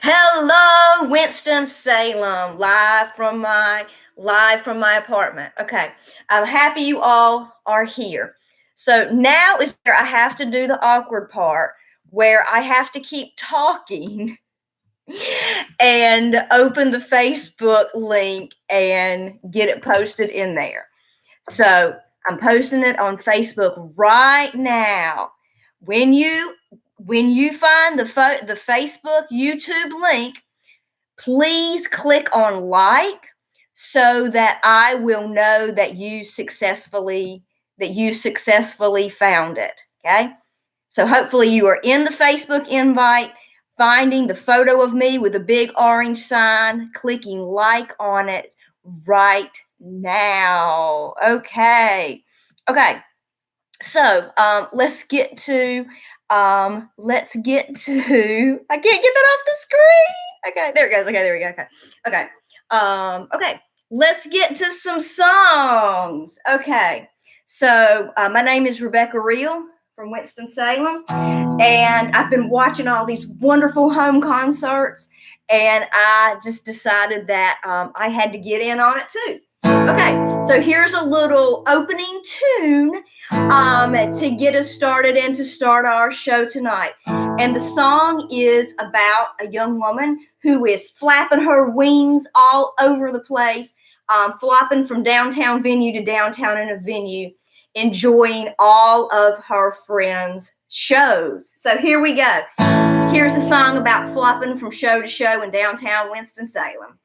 Hello, Winston-Salem, live from my apartment. Okay, I'm happy you all are here. So now is where I have to do the awkward part, where I have to keep talking and open the Facebook link and get it posted in there. So I'm posting it on Facebook right now. When you when you find the Facebook YouTube link, please click on like so that I will know that you successfully found it. Okay? So hopefully you are in the Facebook invite, finding the photo of me with a big orange sign, clicking like on it right now. Okay. So let's get to I can't get that off the screen. Okay, there it goes. Okay, there we go. Okay. Let's get to some songs. Okay. So my name is Rebecca Reel from Winston-Salem, and I've been watching all these wonderful home concerts, and I just decided that I had to get in on it too. Okay, so here's a little opening tune to get us started and to start our show tonight. And the song is about a young woman who is flapping her wings all over the place, flopping from downtown venue to downtown in a venue, enjoying all of her friends' shows. So here we go. Here's the song about flopping from show to show in downtown Winston-Salem.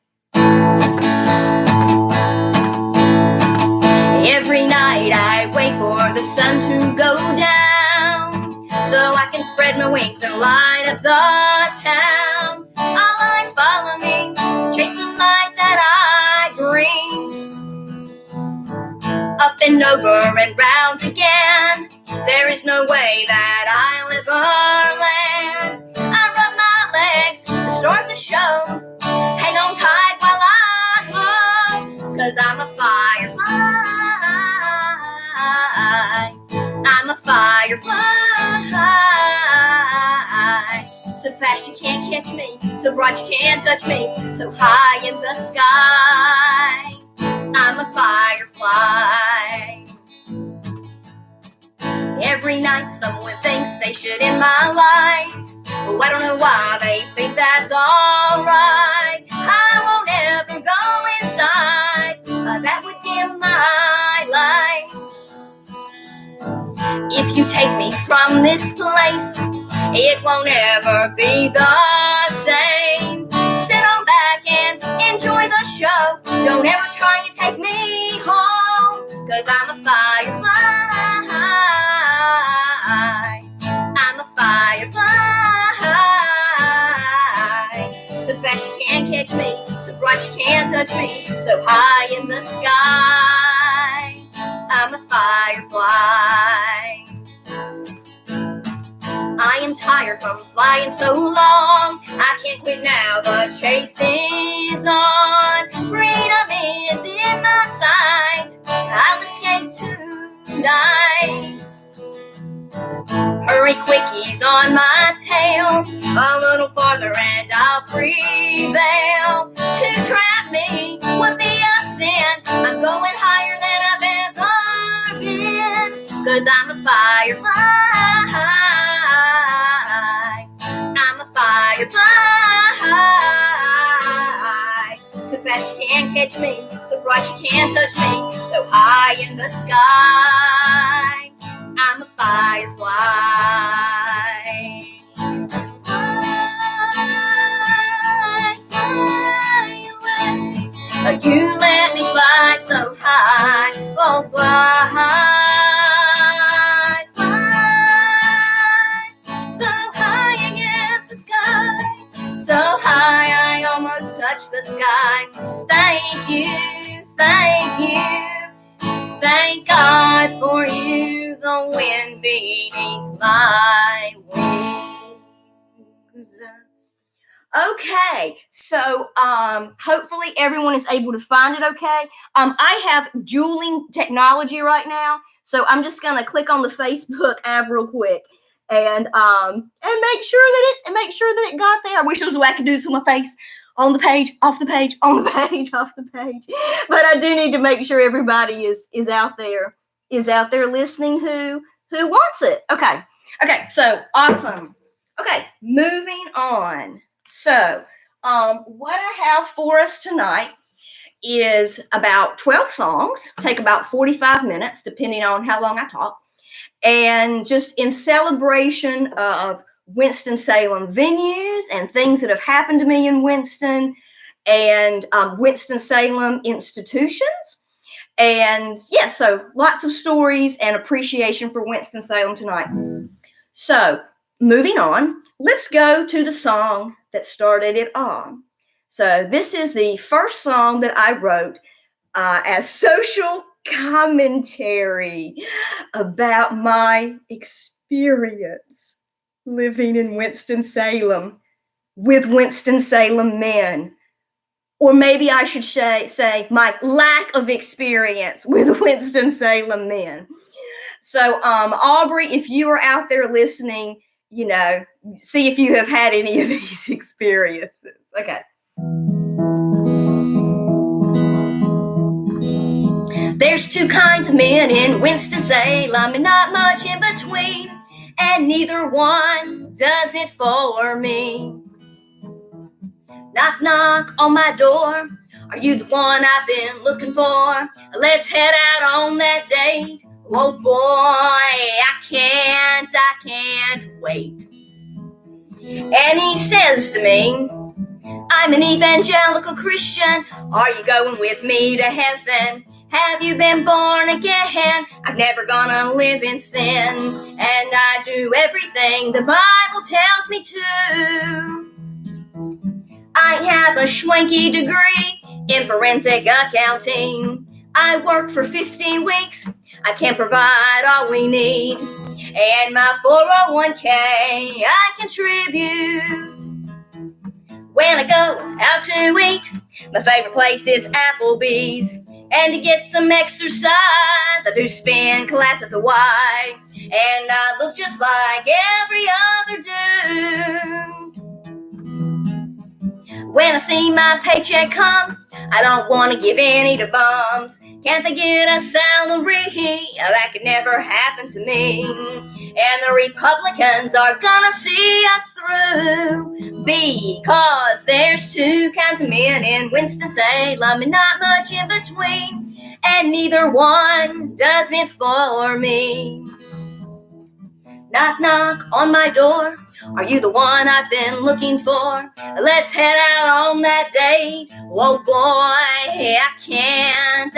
Every night I wait for the sun to go down so I can spread my wings and light up the town. All eyes follow me, chase the light that I bring. Up and over and round again, there is no way that I'll ever land. I rub my legs to start the show, hang on tight while I glow, 'cause I'm a firefly. I'm a firefly. So fast you can't catch me, so bright you can't touch me, so high in the sky. I'm a firefly. Every night someone thinks they should end my life. Oh, I don't know why they think that's alright. I won't ever go inside. That would dim my light. If you take me from this place, it won't ever be the same. Sit on back and enjoy the show. Don't ever try and take me home, 'cause I'm a firefly. I'm a firefly. So fast you can't catch me, so bright you can't touch me, so high in the sky. I'm a firefly. I am tired from flying so long. I can't quit now, the chase is on. Freedom is in my sight. I'll escape tonight. Hurry quick, he's on my tail. A little farther and I'll prevail. To trap me would be a sin. I'm going higher than I've ever been, 'cause I'm a firefly. I'm a firefly. So fast you can't catch me, so bright you can't touch me, so high in the sky. I'm a firefly. Fly away. You let me fly so high. Oh, fly. So high against the sky. So high I almost touched the sky. Thank you. Thank God for you, the wind beneath my wings. Okay, so hopefully everyone is able to find it okay. I have dueling technology right now, so I'm just going to click on the Facebook app real quick. and make sure that it got there. I wish there was a way I could do this with my face. On the page, off the page, on the page, off the page. But I do need to make sure everybody is out there listening who wants it. Okay, so awesome. Okay, moving on. So what I have for us tonight is about 12 songs, take about 45 minutes, depending on how long I talk. And just in celebration of Winston-Salem venues and things that have happened to me in Winston and Winston-Salem institutions. And yeah, so lots of stories and appreciation for Winston-Salem tonight. So moving on, let's go to the song that started it all. So this is the first song that I wrote as social commentary about my experience living in Winston-Salem with Winston-Salem men. Or maybe I should say my lack of experience with Winston-Salem men. So Aubrey, if you are out there listening, see if you have had any of these experiences. Okay. There's two kinds of men in Winston-Salem and not much in between, and neither one does it for me. Knock, knock on my door. Are you the one I've been looking for? Let's head out on that date. Oh boy, I can't wait. And he says to me, I'm an evangelical Christian. Are you going with me to heaven? Have you been born again? I'm never gonna live in sin, and I do everything the Bible tells me to. I have a schwanky degree in forensic accounting. I work for 15 weeks. I can provide all we need. And my 401k, I contribute. When I go out to eat, my favorite place is Applebee's. And to get some exercise, I do spin class at the Y. And I look just like every other dude. When I see my paycheck come, I don't want to give any to bums. Can't they get a salary? That could never happen to me. And the Republicans are gonna see us through, because there's two kinds of men in Winston-Salem and not much in between, and neither one does it for me. Knock, knock on my door. Are you the one I've been looking for? Let's head out on that date. Oh boy, I can't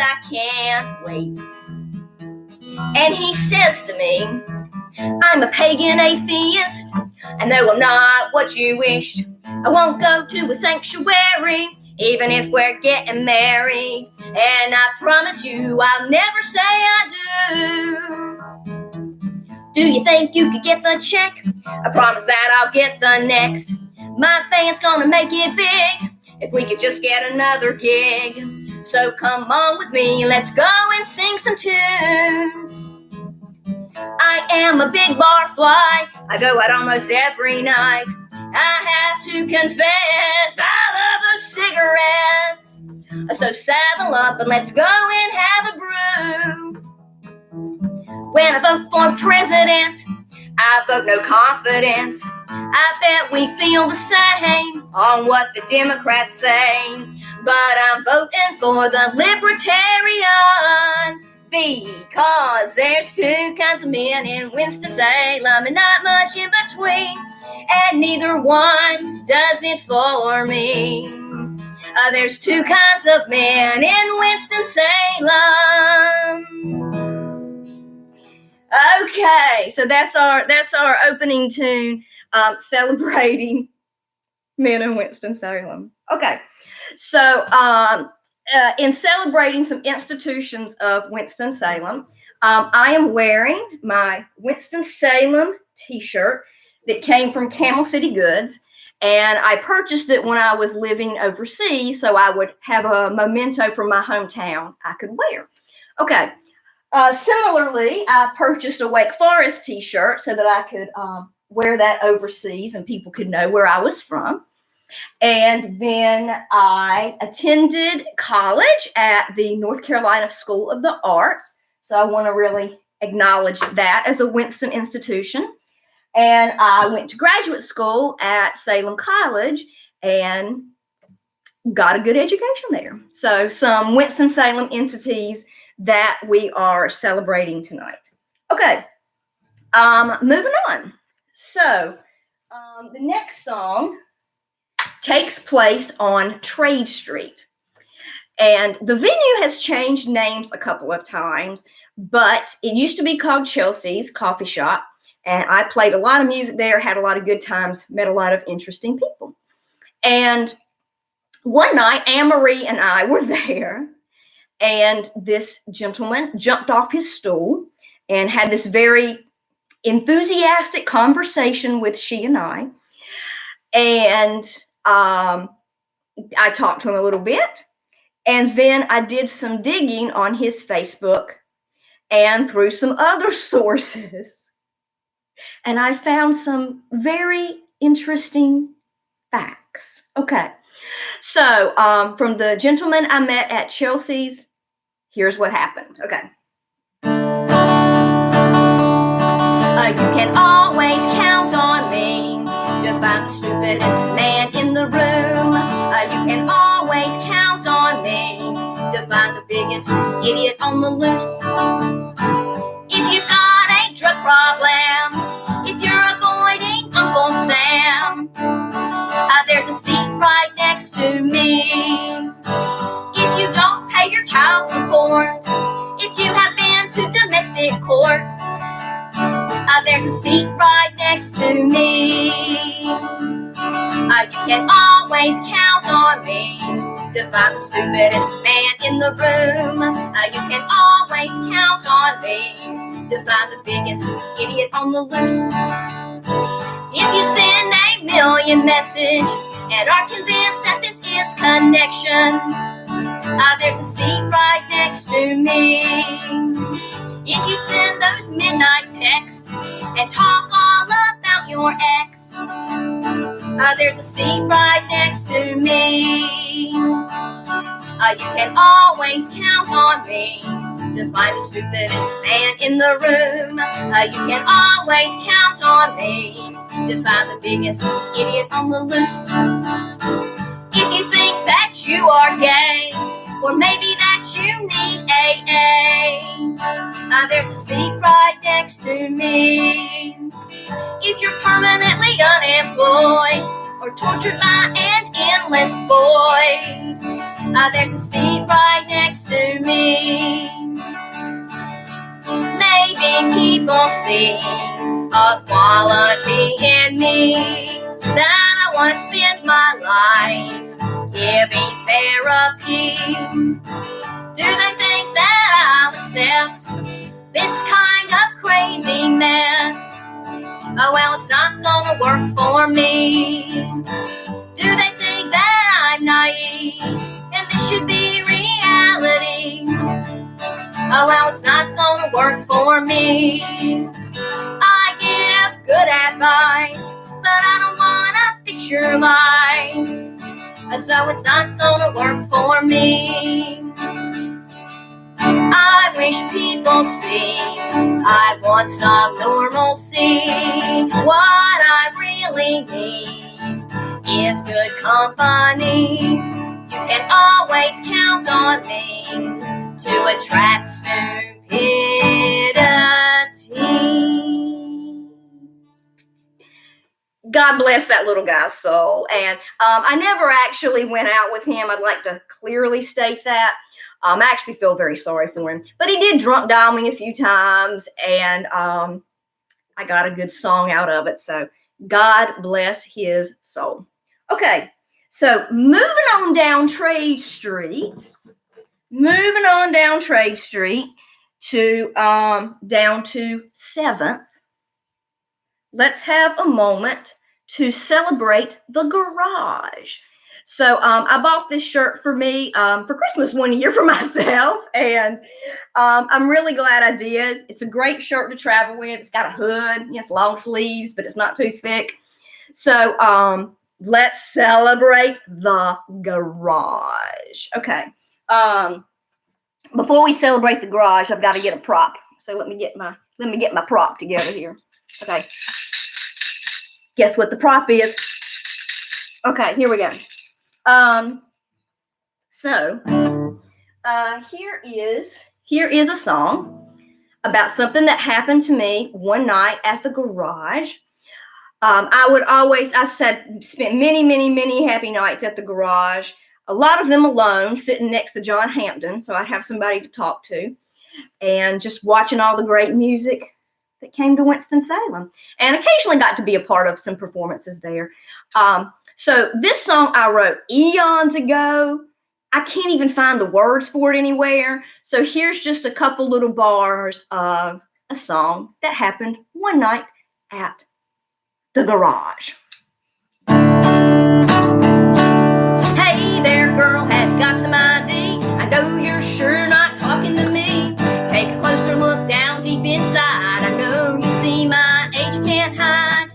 wait. And he says to me, I'm a pagan atheist. I know I'm not what you wished. I won't go to a sanctuary, even if we're getting married. And I promise you I'll never say I do. Do you think you could get the check? I promise that I'll get the next. My band's gonna make it big if we could just get another gig. So come on with me, let's go and sing some tunes. I am a big bar fly. I go out almost every night. I have to confess, I love those cigarettes. So saddle up and let's go and have a brew. When I vote for president, I vote no confidence. I bet we feel the same on what the Democrats say. But I'm voting for the Libertarian, because there's two kinds of men in Winston-Salem and not much in between, and neither one does it for me. There's two kinds of men in Winston-Salem. Okay, so that's our opening tune, celebrating men in Winston-Salem. Okay, so in celebrating some institutions of Winston-Salem, I am wearing my Winston-Salem t-shirt that came from Camel City Goods, and I purchased it when I was living overseas so I would have a memento from my hometown I could wear. Okay. Similarly, I purchased a Wake Forest t-shirt so that I could wear that overseas and people could know where I was from. And then I attended college at the North Carolina School of the Arts. So I want to really acknowledge that as a Winston institution. And I went to graduate school at Salem College and got a good education there. So some Winston-Salem entities that we are celebrating tonight. Okay, moving on. So the next song takes place on Trade Street. And the venue has changed names a couple of times, but it used to be called Chelsea's Coffee Shop. And I played a lot of music there, had a lot of good times, met a lot of interesting people. And one night, Anne-Marie and I were there, and this gentleman jumped off his stool and had this very enthusiastic conversation with she and I. And I talked to him a little bit, and then I did some digging on his Facebook and through some other sources, and I found some very interesting facts. Okay, so from the gentleman I met at Chelsea's, here's what happened. Okay. You can always count on me to find the stupidest man in the room. You can always count on me to find the biggest idiot on the loose. If you've got a drug problem, if you're avoiding Uncle Sam, there's a seat right next to me. If you don't pay your child support, if you have been to domestic court, there's a seat right next to me. You can always count on me to find the stupidest man in the room. You can always count on me to find the biggest idiot on the loose. If you send a million messages and are convinced that this is connection, there's a seat right next to me. If you send those midnight texts and talk all about your ex, there's a seat right next to me. You can always count on me to find the stupidest man in the room. You can always count on me to find the biggest idiot on the loose. If you think that you are gay, or maybe that you need AA, there's a seat right next to me. If you're permanently unemployed or tortured by an endless void, there's a seat right next to me. Maybe people see a quality in me that I want to spend my life giving therapy. Do they think that I'll accept this kind of crazy mess? Oh, well, it's not gonna work for me. Do they think that I'm naive and this should be reality? Oh, well, it's not gonna work for me. I give good advice, but I don't wanna fix your life, so it's not gonna work for me. I wish people see I want some normalcy. What I really need is good company. You can always count on me to attract stupidity. God bless that little guy's soul. And I never actually went out with him. I'd like to clearly state that. I actually feel very sorry for him. But he did drunk dial me a few times, and I got a good song out of it. So God bless his soul. Okay, so moving on down Trade Street. Moving on down Trade Street to down to 7th. Let's have a moment to celebrate the garage. So I bought this shirt for me for Christmas one year for myself, and I'm really glad I did. It's a great shirt to travel with. It's got a hood, it's long sleeves, but it's not too thick. So let's celebrate the garage. Okay. Before we celebrate the garage, I've got to get a prop. So let me get my prop together here. Okay. Guess what the prop is? Okay, here we go. Here is a song about something that happened to me one night at the garage. I spent many happy nights at the garage, a lot of them alone, sitting next to John Hampton, so I'd have somebody to talk to, and just watching all the great music that came to Winston-Salem, and occasionally got to be a part of some performances there. So this song I wrote eons ago. I can't even find the words for it anywhere. So here's just a couple little bars of a song that happened one night at the garage. Hey there, girl, have you got some ID? I know you're sure not talking to me. Take a closer look down deep inside. I know you see my age, you can't hide.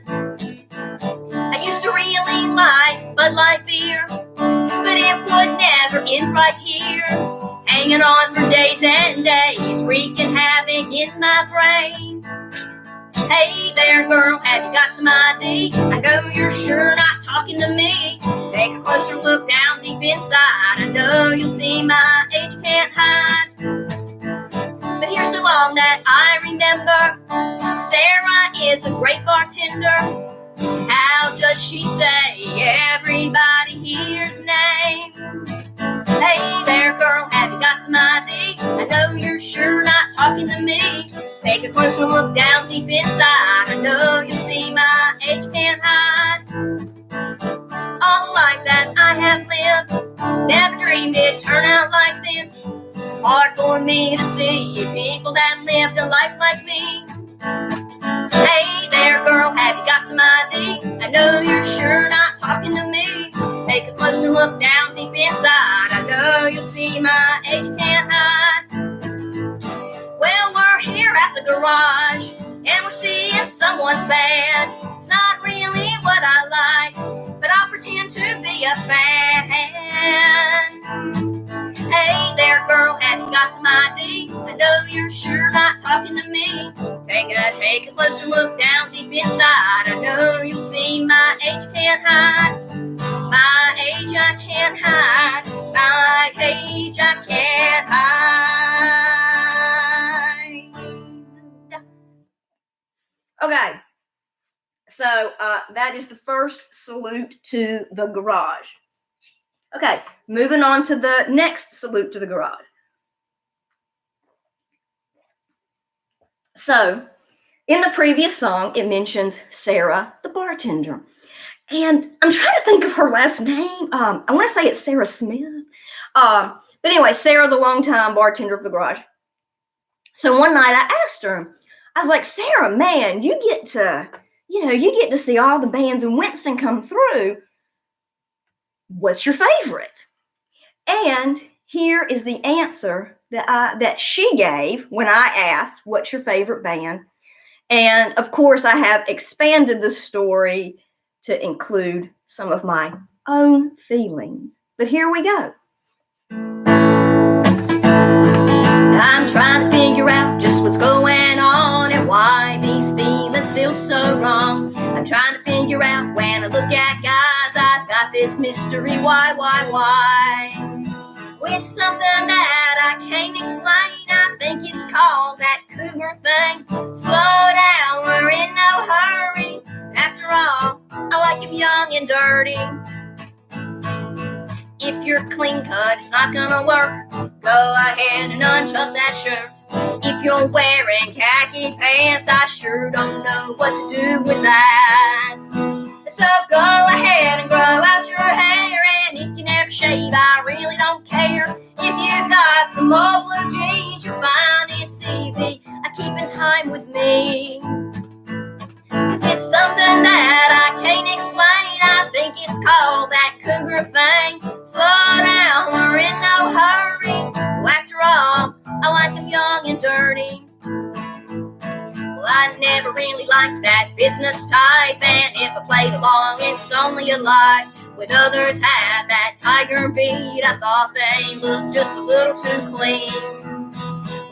I used to really like Bud Light beer, but it would never end right here. Hanging on for days and days, wreaking havoc in my brain. Hey there, girl, have you got some ID? I know you're sure not talking to me. Take a closer look down deep inside. I know you'll see my age, you can't hide. But here's so long that I remember, Sarah is a great bartender. How does she say everybody here's name? Hey there, girl, have you got some ID? I know you're sure not talking to me. Take a closer look down deep inside. I know you'll see my age, can't hide. All the life that I have lived, never dreamed it'd turn out like this. Hard for me to see people that lived a life like me. Hey there, girl, have you got some ID? I know you're sure not talking to me. Take a closer look down deep inside. I know you'll see my age, can't hide. Well, we're here at the garage, and we're seeing someone's band. It's not really what I like, but I'll pretend to be a fan. Hey there, girl, have you got some ID? I know you're sure not talking to me. Take a closer look down deep inside. I know you'll see my age, can't hide. My age I can't hide. My age I can't hide. Okay, so that is the first salute to the garage. Okay, moving on to the next salute to the garage. So, in the previous song, it mentions Sarah, the bartender. And I'm trying to think of her last name. I want to say it's Sarah Smith. But anyway, Sarah, the longtime bartender of the garage. So one night I asked her, I was like, Sarah, man, you get to see all the bands in Winston come through. What's your favorite? And here is the answer that she gave when I asked, what's your favorite band? And of course, I have expanded the story to include some of my own feelings. But here we go. I'm trying to figure out just what's going on and why these feelings feel so wrong. I'm trying to figure out when I look at guys, I've got this mystery, why? It's something that I can't explain. I think it's called that cougar thing. Slow down, we're in no hurry. After all, I like him young and dirty. If you're clean cut, it's not gonna work. Go ahead and untuck that shirt. If you're wearing khaki pants, I sure don't know what to do with that. So go ahead and grow out your hair, and if you never shave, I really don't care. If you've got some old blue jeans, you'll find it's easy keeping time with me. 'Cause it's something that I can't explain. I think it's called that cougar thing. business type, and if I played along, it was only a lie. When others had that tiger beat, I thought they looked just a little too clean.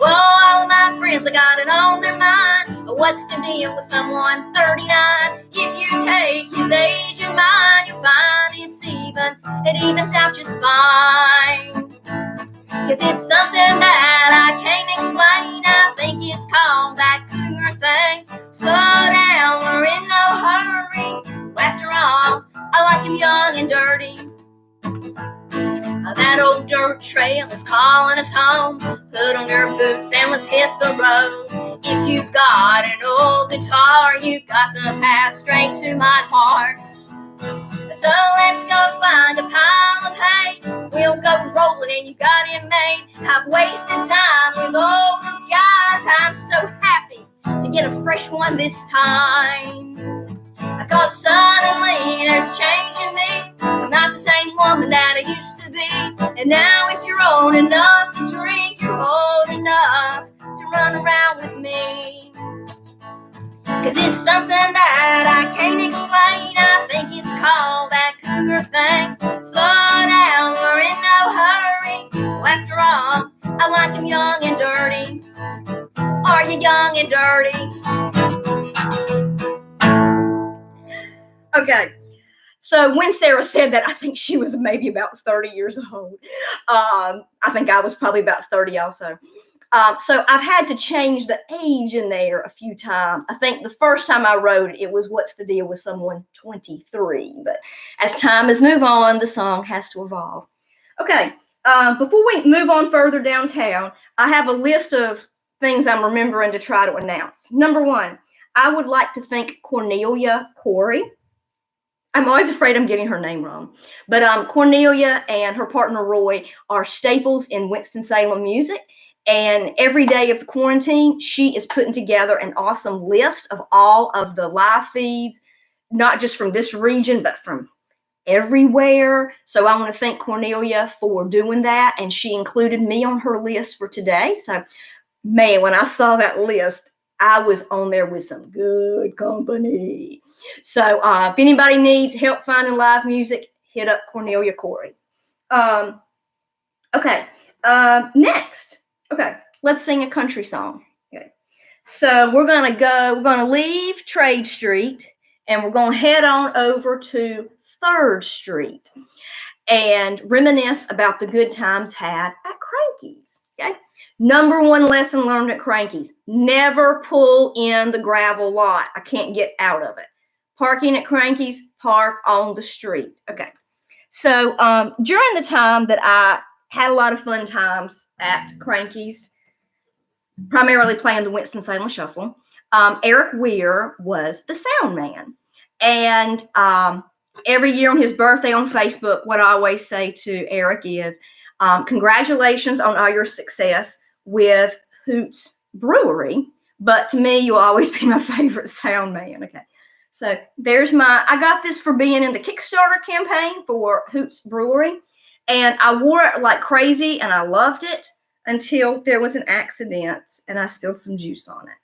Well, all of my friends, I got it on their mind. What's the deal with someone 39? If you take his age and mine, you'll find it evens out just fine. 'Cause it's something that I can't explain. I think it's called that cougar thing. Slow down, we're in no hurry. After all, I like him young and dirty. That old dirt trail is calling us home. Put on your boots and let's hit the road. If you've got an old guitar, you've got the path straight to my heart. So let's go find a pile of hay. We'll go rolling and you've got it made. I've wasted time with older guys. I'm so happy to get a fresh one this time. Because suddenly there's a change in me. I'm not the same woman that I used to be. And now if you're old enough to drink, you're old enough to run around with me. 'Cause it's something that I can't explain. I think it's called that cougar thing. Slow down, we're in no hurry. Well, after all, I like him young and dirty. Are you young and dirty? Okay, so when Sarah said that, I think she was maybe about 30 years old. I think I was probably about 30 also. So I've had to change the age in there a few times. I think the first time I wrote it was What's the Deal with Someone 23. But as time has moved on, the song has to evolve. Okay, before we move on further downtown, I have a list of things I'm remembering to try to announce. Number one, I would like to thank Cornelia Corey. I'm always afraid I'm getting her name wrong. But Cornelia and her partner Roy are staples in Winston-Salem music. And every day of the quarantine, she is putting together an awesome list of all of the live feeds, not just from this region, but from everywhere. So I want to thank Cornelia for doing that. And she included me on her list for today. So, man, when I saw that list, I was on there with some good company. So if anybody needs help finding live music, hit up Cornelia Corey. Okay, next. Okay, let's sing a country song. Okay, so we're gonna leave Trade Street and we're gonna head on over to 3rd Street and reminisce about the good times had at Crankies. Okay, number one lesson learned at Crankies: never pull in the gravel lot. I can't get out of it. Parking at Crankies, park on the street. Okay, so during the time that I had a lot of fun times at Crankies, primarily playing the Winston-Salem Shuffle, Eric Weir was the sound man. And every year on his birthday on Facebook, what I always say to Eric is, congratulations on all your success with Hoots Brewery, but to me, you'll always be my favorite sound man. Okay. So there's I got this for being in the Kickstarter campaign for Hoots Brewery, and I wore it like crazy, and I loved it until there was an accident, and I spilled some juice on it.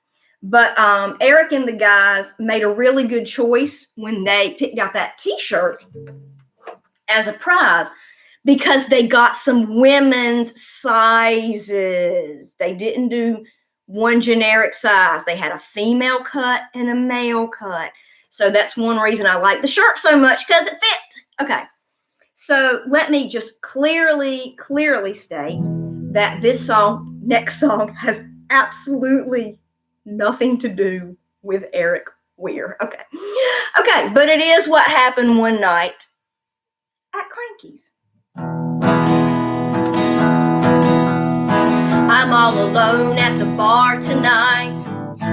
But Eric and the guys made a really good choice when they picked out that T-shirt as a prize, because they got some women's sizes. They didn't do one generic size. They had a female cut and a male cut. So that's one reason I like the shirt so much, because it fit. Okay. So let me just clearly state that this next song, has absolutely nothing to do with Eric Weir. Okay. Okay, but it is what happened one night at Crankies. I'm all alone at the bar tonight.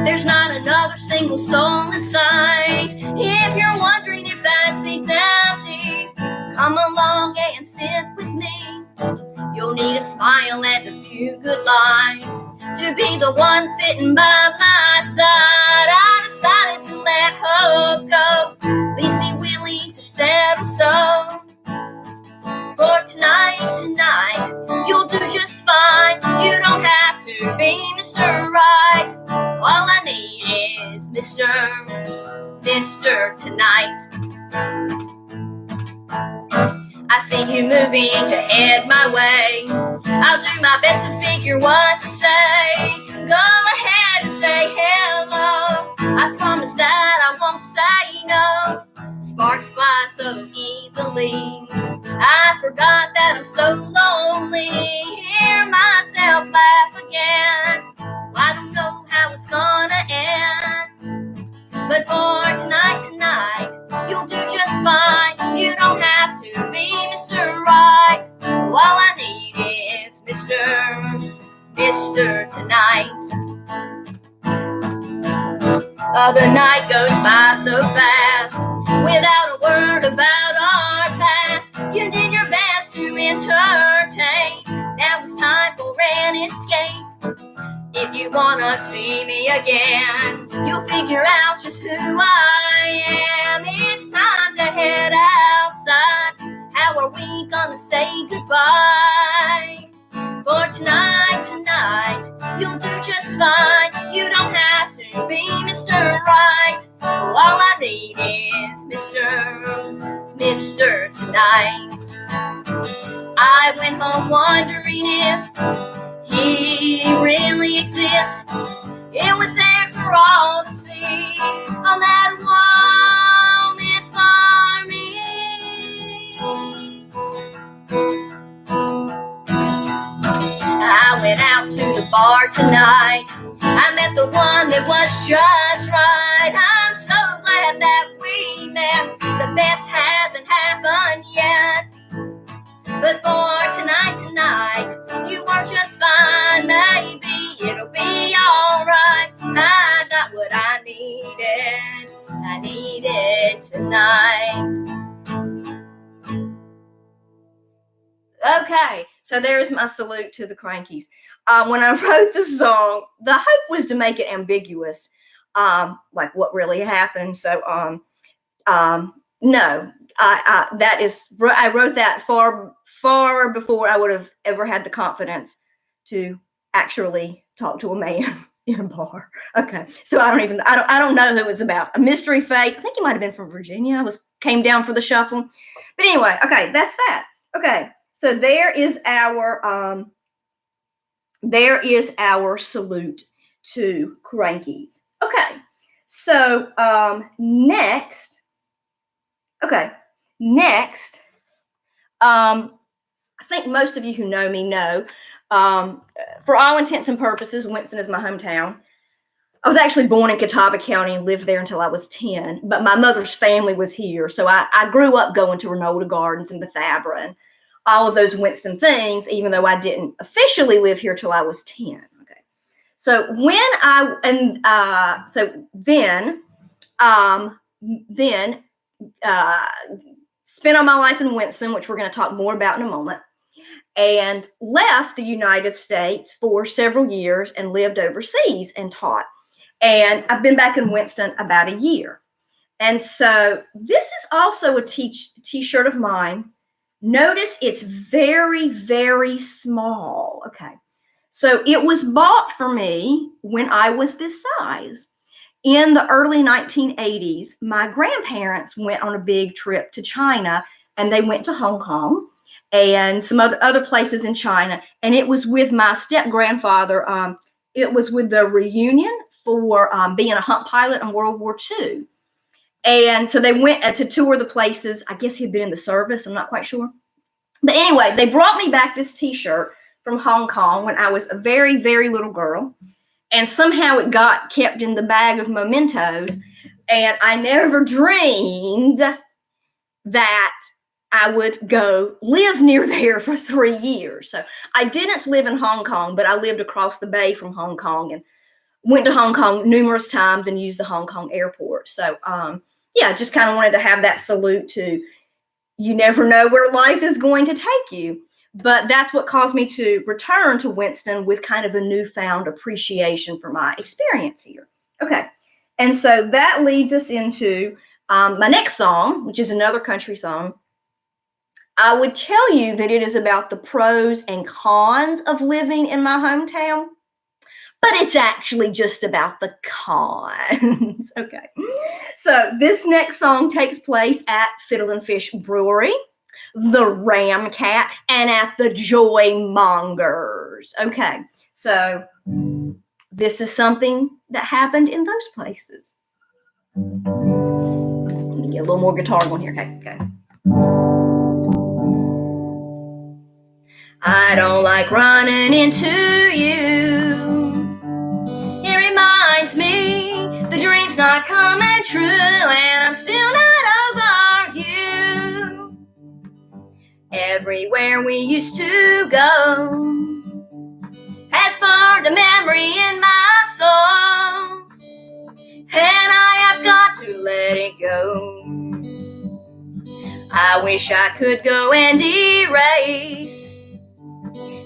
There's not another single soul in sight. If you're wondering if that seat's empty, come along and sit with me. You'll need a smile and a few good lines to be the one sitting by my side. I decided to let hope go. Please be willing to settle so. For tonight, you'll do just fine. You don't have to be Mr. Right. All I need is Mr. you moving to head my way. I'll do my best to figure what to say. Go ahead and say hello. I promise that I won't say no. Sparks fly so easily. I forgot that I'm so lonely. Hear myself laugh again. I don't know how it's gonna end. But for tonight, you'll do just fine. You don't have to be Mr. Right. All I need is Mr. Tonight. The night goes by so fast, without a word about our past. You did your best to entertain. Now it's time for an escape. If you wanna see me again, you'll figure out just who I am. It's time to head outside. How are we gonna say goodbye? For tonight, you'll do just fine. You don't have to be Mr. Right. All I need is Mr. Tonight. I went home wondering if he really exists. It was there for all to see on that Walnut farm. I went out to the bar tonight. I met the one that was just right. I'm so glad that we met. The best hasn't happened yet. But for tonight, you are just fine. Maybe it'll be alright. I got what I needed tonight. Okay, so there's my salute to the Crankies. When I wrote the song, the hope was to make it ambiguous, like what really happened. So, no, I wrote that far before I would have ever had the confidence to actually talk to a man in a bar. Okay, so I don't know who it's about. A mystery face. I think he might have been from Virginia. Came down for the shuffle, but anyway. Okay, that's that. Okay, so there is our salute to Crankies. Okay, so next. I think most of you who know me know, for all intents and purposes, Winston is my hometown. I was actually born in Catawba County and lived there until I was 10, but my mother's family was here. So I grew up going to Renolda Gardens and Bethabara and all of those Winston things, even though I didn't officially live here till I was 10. Okay. So then spent all my life in Winston, which we're going to talk more about in a moment, and left the United States for several years and lived overseas and taught. And I've been back in Winston about a year. And so this is also a t-shirt of mine. Notice it's very, very small. Okay. So it was bought for me when I was this size. In the early 1980s, my grandparents went on a big trip to China, and they went to Hong Kong and some other places in China. And it was with my step-grandfather. It was with the reunion for being a hunt pilot in World War II. And so they went to tour the places. I guess he'd been in the service. I'm not quite sure. But anyway, they brought me back this T-shirt from Hong Kong when I was a very, very little girl. And somehow it got kept in the bag of mementos. And I never dreamed that I would go live near there for 3 years. So I didn't live in Hong Kong, but I lived across the bay from Hong Kong and went to Hong Kong numerous times and used the Hong Kong airport. So, yeah, just kind of wanted to have that salute to, you never know where life is going to take you. But that's what caused me to return to Winston with kind of a newfound appreciation for my experience here. Okay, and so that leads us into my next song, which is another country song. I would tell you that it is about the pros and cons of living in my hometown, but it's actually just about the cons. Okay, so this next song takes place at Fiddle and Fish Brewery. the Ram Cat, and at the Joy Mongers. Okay, so this is something that happened in those places. Let me get a little more guitar going here. Okay. I don't like running into you. It reminds me the dream's not coming true, and I'm still not over you. Everywhere we used to go has burned a memory in my soul, and I have got to let it go. I wish I could go and erase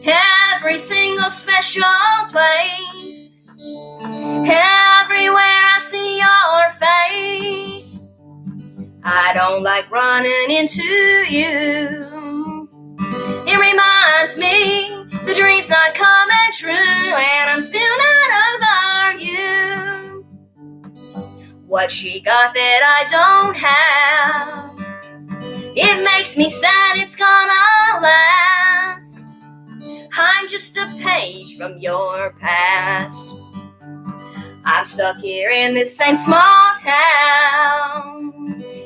every single special place. Everywhere I see your face, I don't like running into you. It reminds me the dream's not coming true, and I'm still not over you. What she got that I don't have, it makes me sad it's gonna last. I'm just a page from your past. I'm stuck here in this same small town.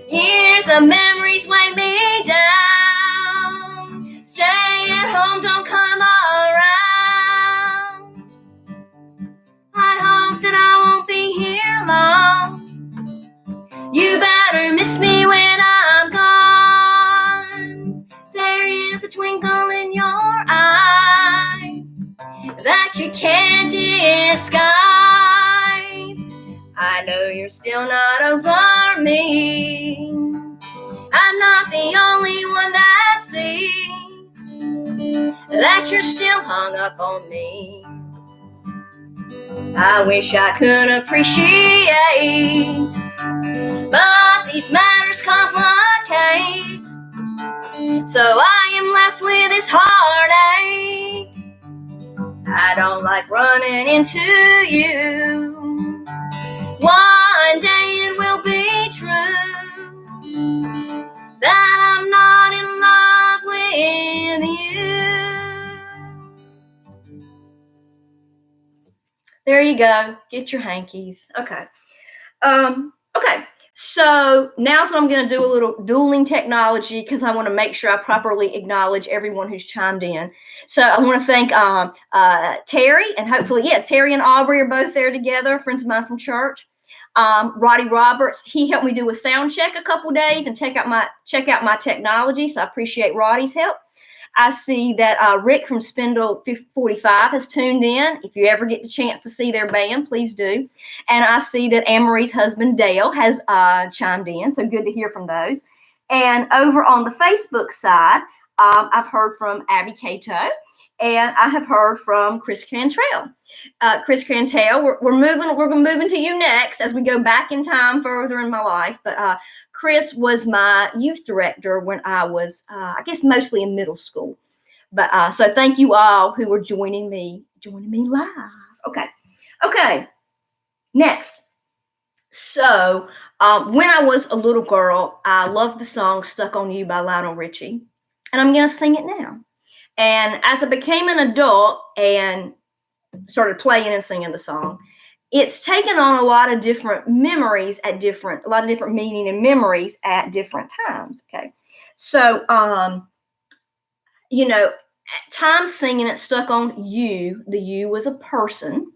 Years of memories weigh me down. Stay at home, don't come around. I hope that I won't be here long. You better miss me when I'm gone. There is a twinkle in your eye that you can't disguise. I know you're still not over me. I'm not the only one that sees that you're still hung up on me. I wish I could appreciate, but these matters complicate. So I am left with this heartache. I don't like running into you. One day it will be true that I'm not in love with you. There you go. Get your hankies. Okay. Okay. So now's what I'm going to do, a little dueling technology, because I want to make sure I properly acknowledge everyone who's chimed in. So I want to thank Terry, and hopefully, yes, Terry and Aubrey are both there together, friends of mine from church. Roddy Roberts, he helped me do a sound check a couple days and check out my technology, so I appreciate Roddy's help. I see that Rick from Spindle 45 has tuned in. If you ever get the chance to see their band, please do. And I see that Anne-Marie's husband, Dale, has chimed in, so good to hear from those. And over on the Facebook side, I've heard from Abby Cato, and I have heard from Chris Cantrell. Chris Cantrell, we're going to move into you next as we go back in time further in my life. But Chris was my youth director when I was, I guess, mostly in middle school. But so thank you all who were joining me live. Okay. Next. So when I was a little girl, I loved the song "Stuck on You" by Lionel Richie, and I'm going to sing it now. And as I became an adult and started playing and singing the song, it's taken on a lot of different memories a lot of different meaning and memories at different times. Okay. So, at times singing it "Stuck on You," the you was a person.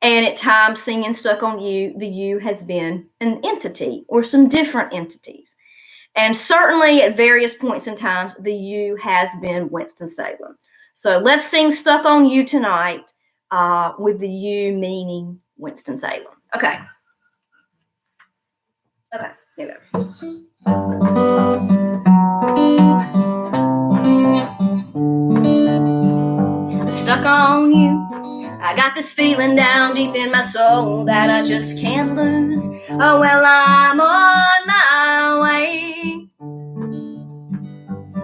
And at times singing "Stuck on You," the you has been an entity or some different entities. And certainly at various points in times, the you has been Winston-Salem. So let's sing "Stuck on You" tonight with the you meaning Winston-Salem. Okay, here we go. Stuck on you. I got this feeling down deep in my soul that I just can't lose. Oh, well, I'm on my way.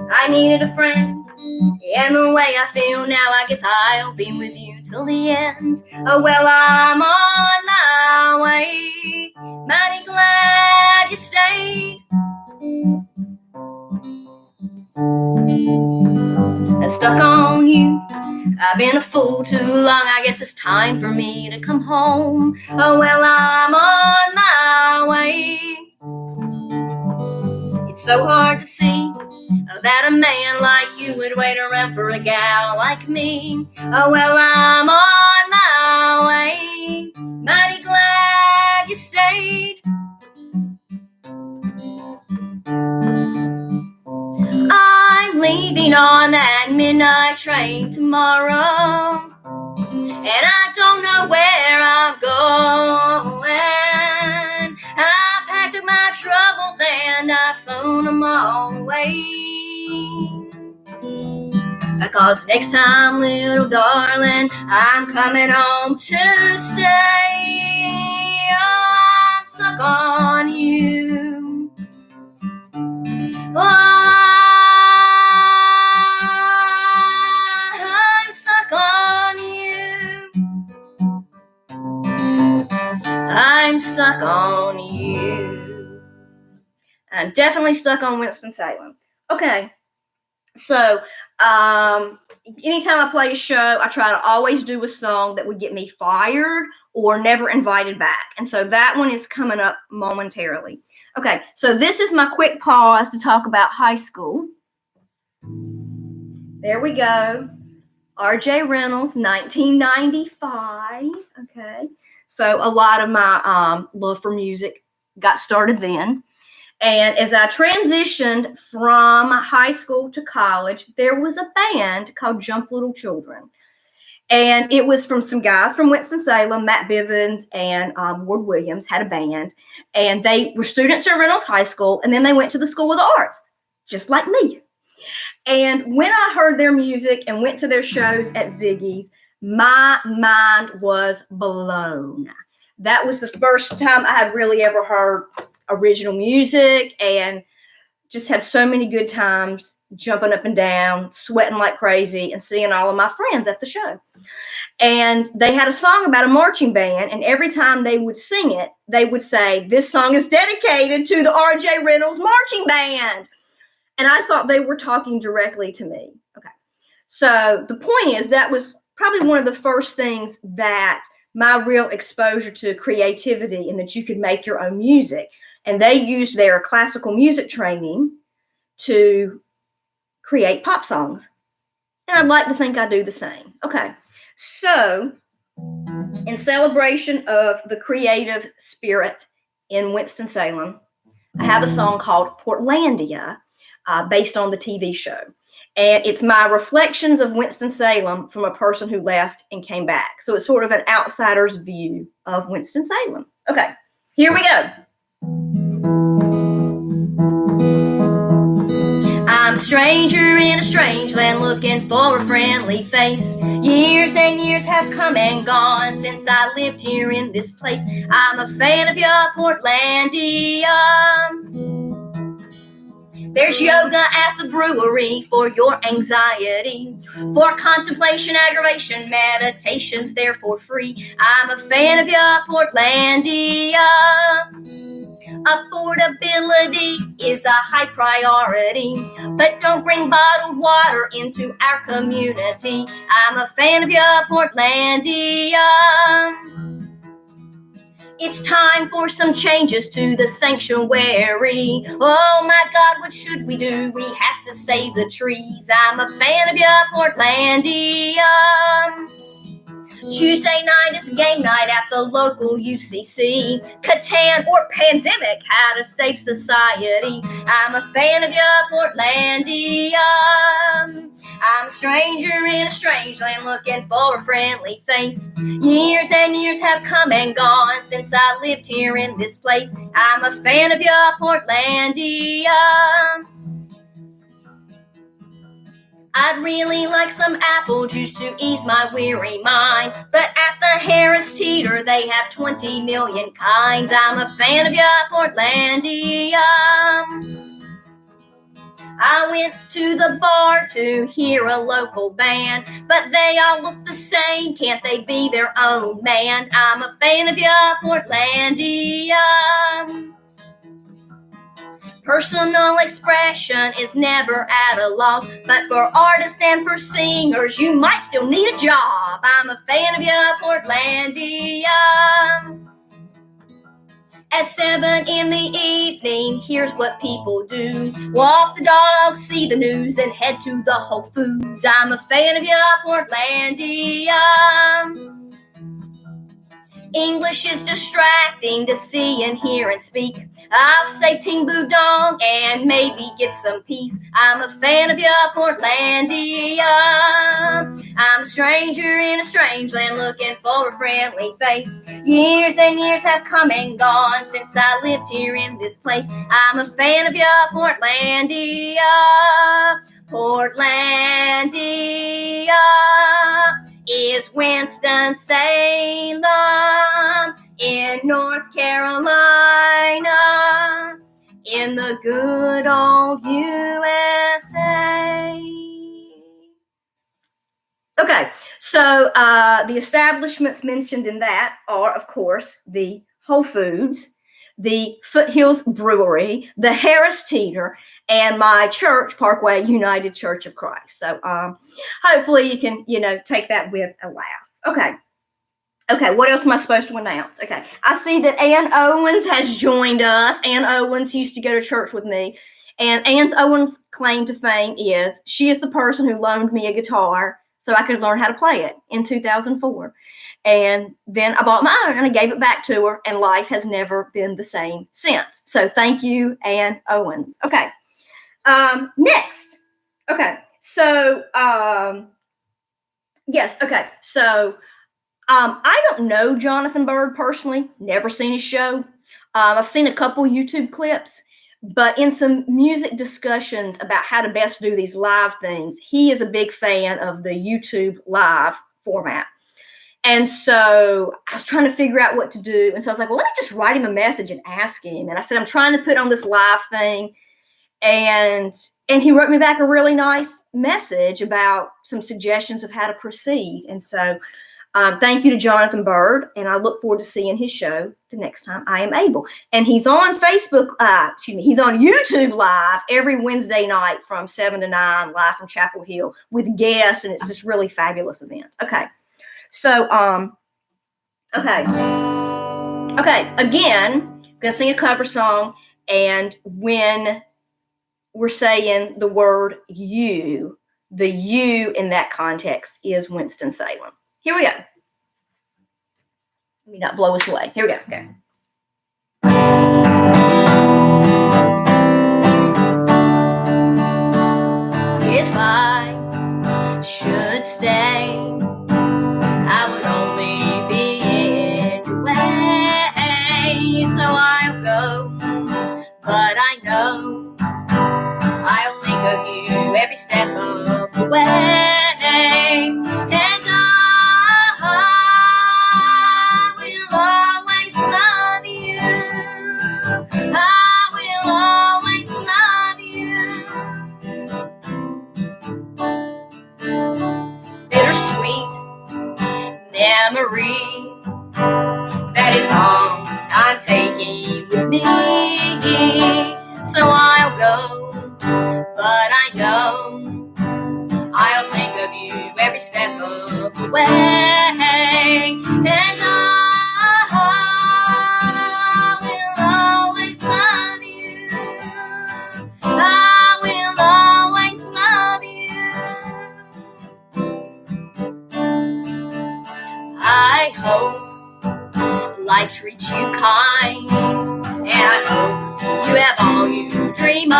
I needed a friend, and the way I feel now, I guess I'll be with you till the end. Oh, well, I'm on my way. Mighty glad you stayed. and stuck on you. I've been a fool too long, I guess it's time for me to come home. Oh well, I'm on my way. It's so hard to see that a man like you would wait around for a gal like me. Oh well, I'm on my way. Mighty glad you stayed. I'm leaving on that midnight train tomorrow, and I don't know where I'm going. I packed up my troubles and I thrown them all away. Because next time, little darling, I'm coming home to stay. I'm stuck on you. I'm stuck on you. I'm stuck on you. I'm definitely stuck on Winston-Salem. Okay, so anytime I play a show, I try to always do a song that would get me fired or never invited back. And so that one is coming up momentarily. Okay, so this is my quick pause to talk about high school. There we go. R.J. Reynolds, 1995. Okay, so a lot of my love for music got started then. And as I transitioned from high school to college, there was a band called Jump Little Children. And it was from some guys from Winston-Salem, Matt Bivens and Ward Williams had a band. And they were students at Reynolds High School, and then they went to the School of the Arts, just like me. And when I heard their music and went to their shows at Ziggy's, my mind was blown. That was the first time I had really ever heard original music and just had so many good times jumping up and down, sweating like crazy, and seeing all of my friends at the show. And they had a song about a marching band, and every time they would sing it, they would say, "This song is dedicated to the R.J. Reynolds Marching Band." And I thought they were talking directly to me. Okay. So the point is, that was probably one of the first things that my real exposure to creativity and that you could make your own music. And they used their classical music training to create pop songs. And I'd like to think I do the same. Okay. So in celebration of the creative spirit in Winston-Salem, I have a song called Portlandia, based on the TV show. And it's my reflections of Winston-Salem from a person who left and came back. So it's sort of an outsider's view of Winston-Salem. Okay, here we go. I'm a stranger in a strange land looking for a friendly face. Years and years have come and gone since I lived here in this place. I'm a fan of your Portlandia. There's yoga at the brewery for your anxiety, for contemplation, aggravation, meditation's there for free. I'm a fan of your Portlandia. Affordability is a high priority, but don't bring bottled water into our community. I'm a fan of your Portlandia. It's time for some changes to the sanctuary. Oh my God, what should we do? We have to save the trees. I'm a fan of your Portlandia. Tuesday night is game night at the local UCC. Catan or pandemic, how to save society. I'm a fan of your Portlandia. I'm a stranger in a strange land looking for a friendly face. Years and years have come and gone since I lived here in this place. I'm a fan of your Portlandia. I'd really like some apple juice to ease my weary mind, but at the Harris Teeter they have 20 million kinds. I'm a fan of your Portlandia. I went to the bar to hear a local band, but they all look the same. Can't they be their own man? I'm a fan of your Portlandia. Personal expression is never at a loss, but for artists and for singers, you might still need a job. I'm a fan of ya, Portlandia. At 7 in the evening, here's what people do. Walk the dog, see the news, then head to the Whole Foods. I'm a fan of ya, Portlandia. English is distracting to see and hear and speak. I'll say ting boo dong and maybe get some peace. I'm a fan of ya, Portlandia. I'm a stranger in a strange land looking for a friendly face. Years and years have come and gone since I lived here in this place. I'm a fan of ya, Portlandia. Portlandia is Winston-Salem in North Carolina, in the good old USA. Okay, so the establishments mentioned in that are, of course, the Whole Foods, the Foothills Brewery, the Harris Teeter, and my church, Parkway United Church of Christ. So hopefully you can, take that with a laugh. Okay, what else am I supposed to announce? Okay, I see that Ann Owens has joined us. Ann Owens used to go to church with me. And Ann Owens' claim to fame is she is the person who loaned me a guitar so I could learn how to play it in 2004. And then I bought my own and I gave it back to her, and life has never been the same since. So thank you, Ann Owens. Okay. Next. Okay. So, yes. Okay. So, I don't know Jonathan Bird personally, never seen his show. I've seen a couple YouTube clips, but in some music discussions about how to best do these live things, he is a big fan of the YouTube live format. And so I was trying to figure out what to do. And so I was like, well, let me just write him a message and ask him. And I said, I'm trying to put on this live thing. And he wrote me back a really nice message about some suggestions of how to proceed. And so thank you to Jonathan Bird. And I look forward to seeing his show the next time I am able. And he's on Facebook, he's on YouTube live every Wednesday night from 7 to 9, live from Chapel Hill with guests. And it's this really fabulous event. Okay. So, okay, again, gonna sing a cover song, and when we're saying the word you, the you in that context is Winston-Salem. Here we go. Let me not blow us away. Here we go. Okay. If I should stay, I would only be in your way, so I'll go, but I know I'll think of you every step of the way, and I will always love you, I will always love you. Bittersweet memories, that is all I'm taking with me, so I'll go, but I know I'll think of you every step of the way, and I will always love you, I will always love you. I hope life treats you kind, and I hope you have all you dream of.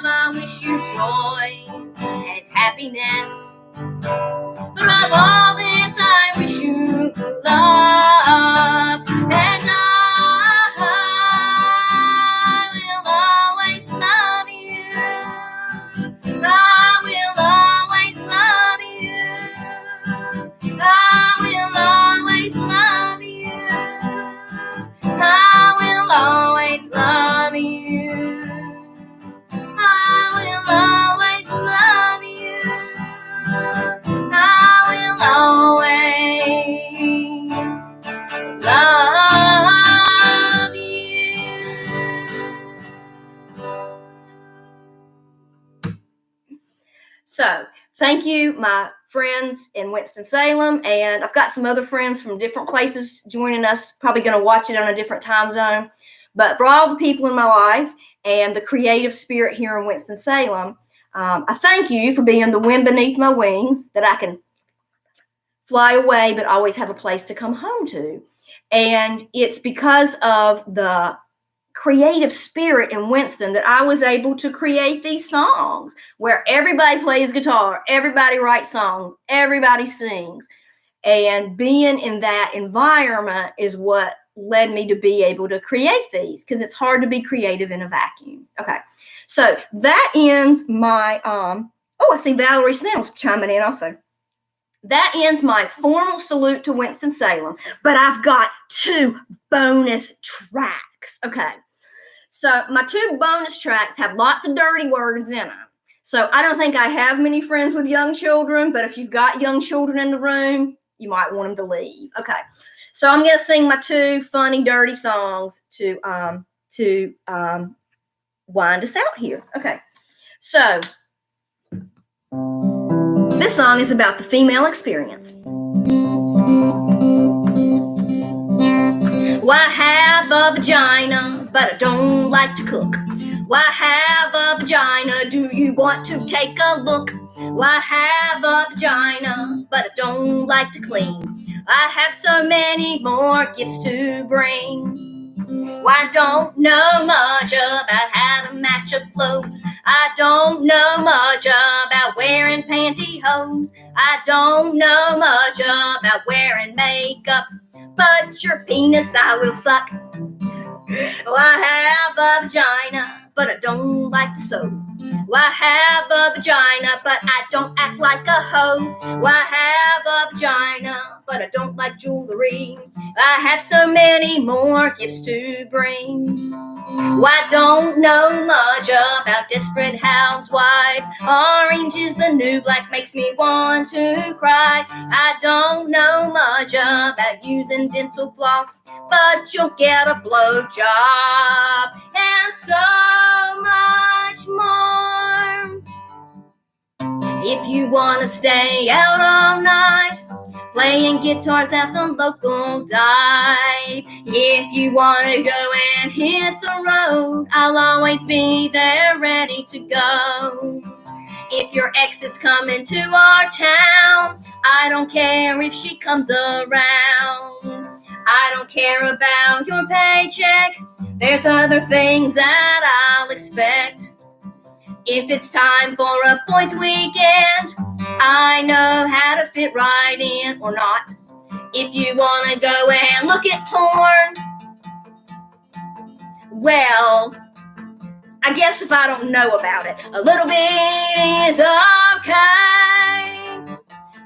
I wish you joy and happiness, but above all this I wish you love, and I will always love you, I will always love you, I will always love you. So thank you, my friends in Winston-Salem, and I've got some other friends from different places joining us, probably going to watch it on a different time zone. But for all the people in my life and the creative spirit here in Winston-Salem, I thank you for being the wind beneath my wings, that I can fly away but always have a place to come home to. And it's because of the creative spirit in Winston that I was able to create these songs where everybody plays guitar, everybody writes songs, everybody sings. And being in that environment is what led me to be able to create these, because it's hard to be creative in a vacuum. Okay, so that ends my I see Valerie Snell's chiming in also. That ends my formal salute to Winston-Salem, but I've got 2 bonus tracks. Okay, so my 2 bonus tracks have lots of dirty words in them. So I don't think I have many friends with young children, but if you've got young children in the room, you might want them to leave. Okay, so I'm going to sing my 2 funny, dirty songs to wind us out here. Okay, so this song is about the female experience. Well, I have a vagina, but I don't like to cook. Well, I have a vagina, do you want to take a look? Well, I have a vagina, but I don't like to clean. I have so many more gifts to bring. Well, I don't know much about how to match up clothes. I don't know much about wearing pantyhose. I don't know much about wearing makeup, but your penis I will suck. Well, I have a vagina, but I don't like to sew. Well, I have a vagina, but I don't act like a hoe. Well, I have a vagina, but I don't like jewelry. I have so many more gifts to bring. Well, I don't know much about Desperate Housewives. Orange is the new black, makes me want to cry. I don't know much about using dental floss, but you'll get a blowjob and so much more. If you want to stay out all night playing guitars at the local dive, if you want to go and hit the road, I'll always be there ready to go. If your ex is coming to our town, I don't care if she comes around. I don't care about your paycheck, there's other things that I'll expect. If it's time for a boys' weekend, I know how to fit right in or not. If you want to go and look at porn, well, I guess if I don't know about it, a little bit is okay.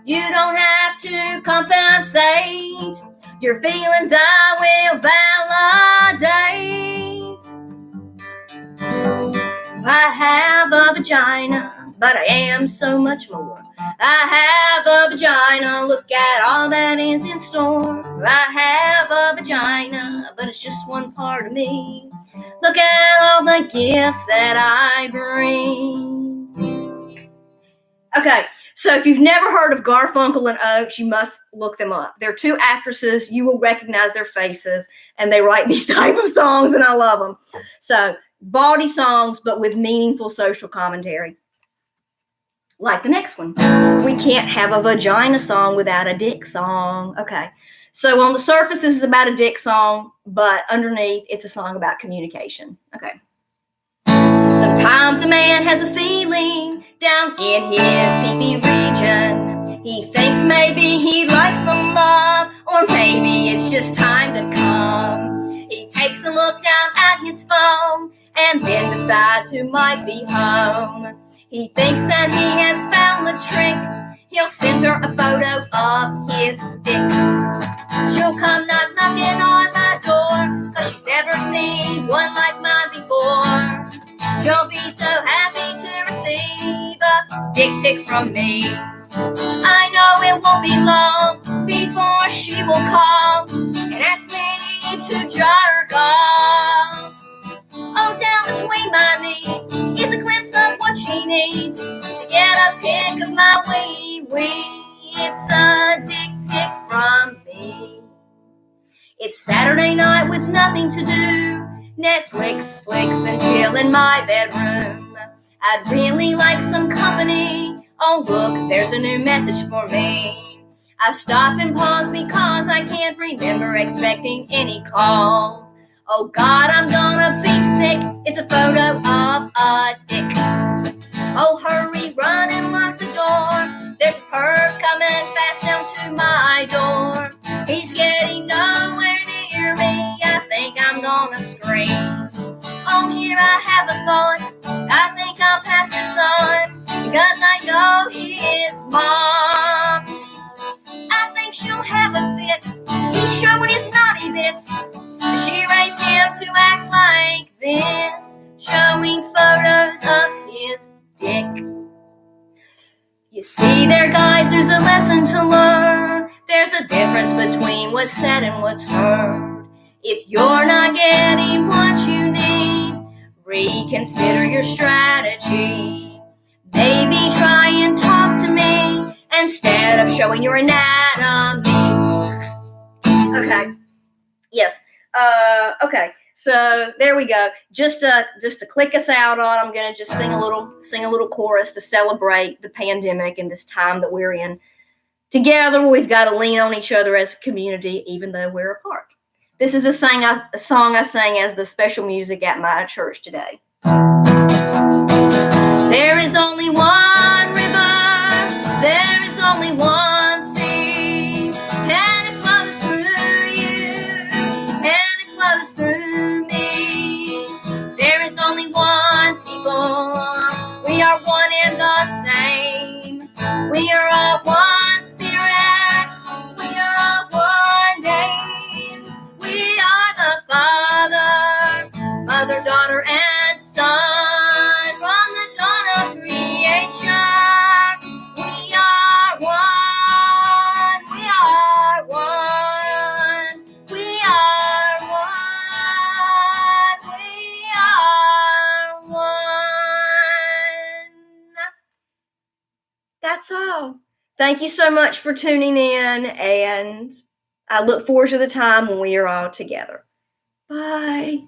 You don't have to compensate your feelings, I will validate. I have a vagina, but I am so much more. I have a vagina, look at all that is in store. I have a vagina, but it's just one part of me. Look at all the gifts that I bring. Okay, so if you've never heard of Garfunkel and Oates, you must look them up. They're 2 actresses. You will recognize their faces, and they write these type of songs, and I love them. So bawdy songs, but with meaningful social commentary. Like the next one. We can't have a vagina song without a dick song. Okay. So on the surface, this is about a dick song, but underneath, it's a song about communication. Okay. Sometimes a man has a feeling down in his pee-pee region. He thinks maybe he'd like some love, or maybe it's just time to come. He takes a look down at his phone and then decides who might be home. He thinks that he has found the trick. He'll send her a photo of his dick. She'll come knocking on my door, 'cause she's never seen one like mine before. She'll be so happy to receive a dick pic from me. I know it won't be long before she will call and ask me to jerk off. Oh, down between my knees is a glimpse of what she needs to get up here It's a dick pic from me. It's Saturday night with nothing to do. Netflix, flicks, and chill in my bedroom. I'd really like some company. Oh look, there's a new message for me. I stop and pause because I can't remember expecting any calls. Oh God, I'm gonna be sick. It's a photo of a dick. Oh, hurry, run and lock the door. There's a perv coming fast down to my door. He's getting nowhere near me. I think I'm gonna scream. Oh, here I have a thought. I think I'll pass this on because I know his mom. I think she'll have a fit. He's showing his naughty bits. She raised him to act like this, showing photos of his dick. You see there, guys, there's a lesson to learn. There's a difference between what's said and what's heard. If you're not getting what you need, reconsider your strategy. Maybe try and talk to me instead of showing your anatomy. Okay. Yes. Okay. So there we go. Just to click us out on, I'm gonna just sing a little chorus to celebrate the pandemic and this time that we're in. Together, we've got to lean on each other as a community, even though we're apart. This is a song I sang as the special music at my church today. There is only one river. There is only one sea, and it flows through you, and it flows through me. There is only one people. We are one and the same. We are all one spirit. We are all one name. We are the Father, Mother, Daughter, and Son. From the dawn of creation, we are one. We are one. We are one. We are one. That's all. Thank you so much for tuning in, and I look forward to the time when we are all together. Bye.